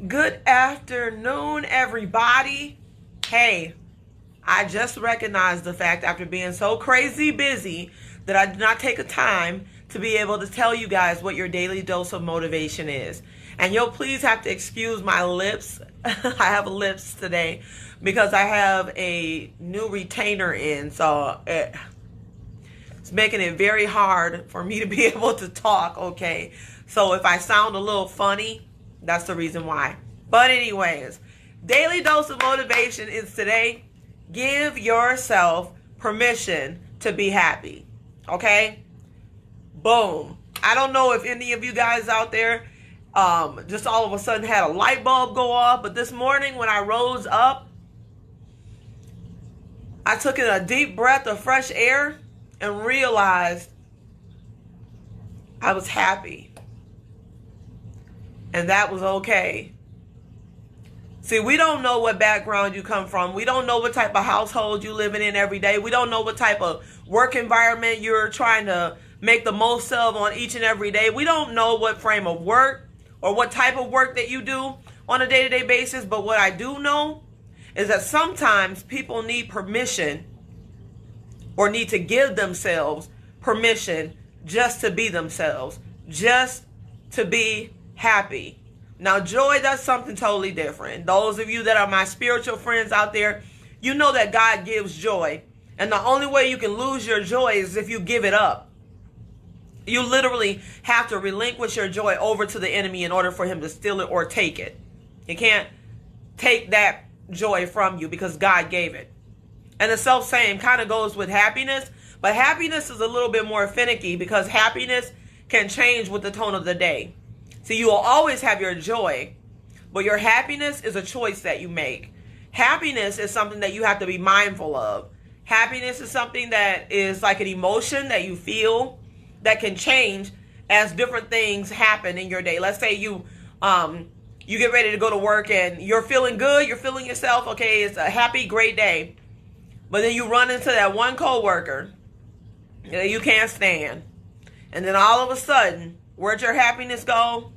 Good afternoon, everybody. Hey, I just recognized the fact after being so crazy busy that I did not take a time to be able to tell you guys what your daily dose of motivation is. And you'll please have to excuse my lips. I have lips today because I have a new retainer in, so it's making it very hard for me to be able to talk, okay? So if I sound a little funny, that's the reason why. But anyways, daily dose of motivation is today, give yourself permission to be happy. Okay? Boom. I don't know if any of you guys out there just all of a sudden had a light bulb go off, but this morning when I rose up, I took in a deep breath of fresh air and realized I was happy. And that was okay. See, we don't know what background you come from. We don't know what type of household you living in every day. We don't know what type of work environment you're trying to make the most of on each and every day. We don't know what frame of work or what type of work that you do on a day-to-day basis. But what I do know is that sometimes people need permission or need to give themselves permission just to be themselves, just to be happy. Now, joy, that's something totally different. Those of you that are my spiritual friends out there, you know that God gives joy. And the only way you can lose your joy is if you give it up. You literally have to relinquish your joy over to the enemy in order for him to steal it or take it. He can't take that joy from you because God gave it. And the self-same kind of goes with happiness. But happiness is a little bit more finicky because happiness can change with the tone of the day. So you will always have your joy, but your happiness is a choice that you make. Happiness is something that you have to be mindful of. Happiness is something that is like an emotion that you feel that can change as different things happen in your day. Let's say you get ready to go to work and you're feeling good, you're feeling yourself, okay, it's a happy, great day. But then you run into that one coworker that you can't stand. And then all of a sudden, where'd your happiness go?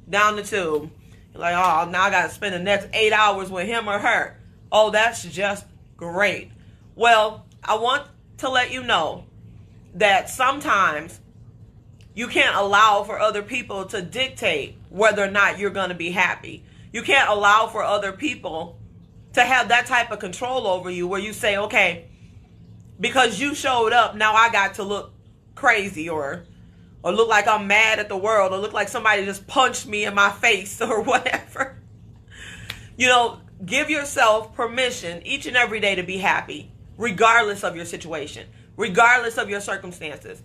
Down the tube. You're like, oh, now I got to spend the next 8 hours with him or her. Oh, that's just great. Well, I want to let you know that sometimes you can't allow for other people to dictate whether or not you're going to be happy. You can't allow for other people to have that type of control over you where you say, okay, because you showed up, now I got to look crazy or look like I'm mad at the world, or look like somebody just punched me in my face or whatever. You know, give yourself permission each and every day to be happy, regardless of your situation, regardless of your circumstances.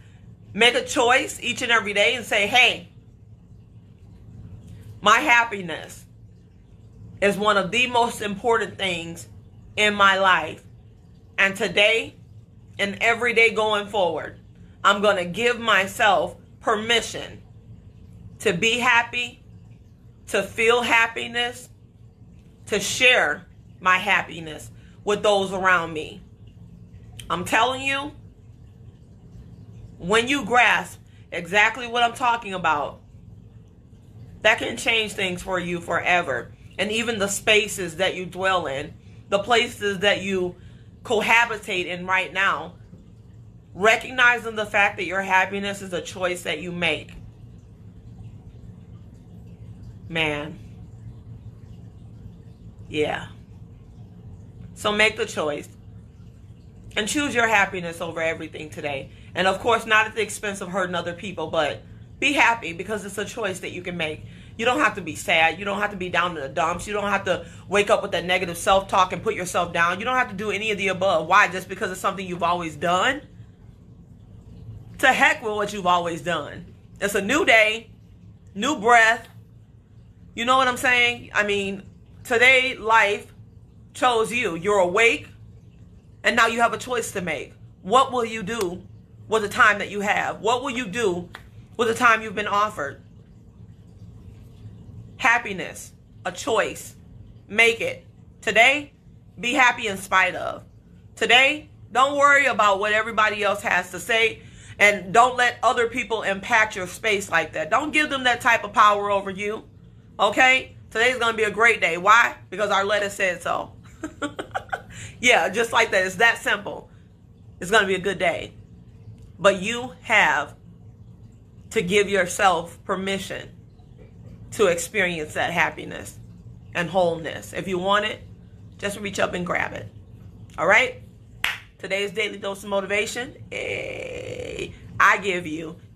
Make a choice each and every day and say, hey, my happiness is one of the most important things in my life. And today and every day going forward, I'm going to give myself permission to be happy, to feel happiness, to share my happiness with those around me. I'm telling you, when you grasp exactly what I'm talking about, that can change things for you forever. And even the spaces that you dwell in, the places that you cohabitate in right now, recognizing the fact that your happiness is a choice that you make. Man. Yeah. So make the choice. And choose your happiness over everything today. And of course, not at the expense of hurting other people, but be happy because it's a choice that you can make. You don't have to be sad. You don't have to be down in the dumps. You don't have to wake up with that negative self-talk and put yourself down. You don't have to do any of the above. Why? Just because it's something you've always done? To heck with what you've always done. It's a new day, new breath. You know what I'm saying? I mean, today life chose you. You're awake, and now you have a choice to make. What will you do with the time that you have? What will you do with the time you've been offered? Happiness, a choice. Make it. Today, be happy in spite of. Today, don't worry about what everybody else has to say. And don't let other people impact your space like that. Don't give them that type of power over you. Okay? Today's going to be a great day. Why? Because our letter said so. Yeah, just like that. It's that simple. It's going to be a good day. But you have to give yourself permission to experience that happiness and wholeness. If you want it, just reach up and grab it. All right? Today's Daily Dose of Motivation. Hey,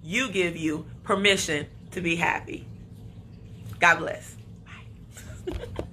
you give you permission to be happy. God bless. Bye.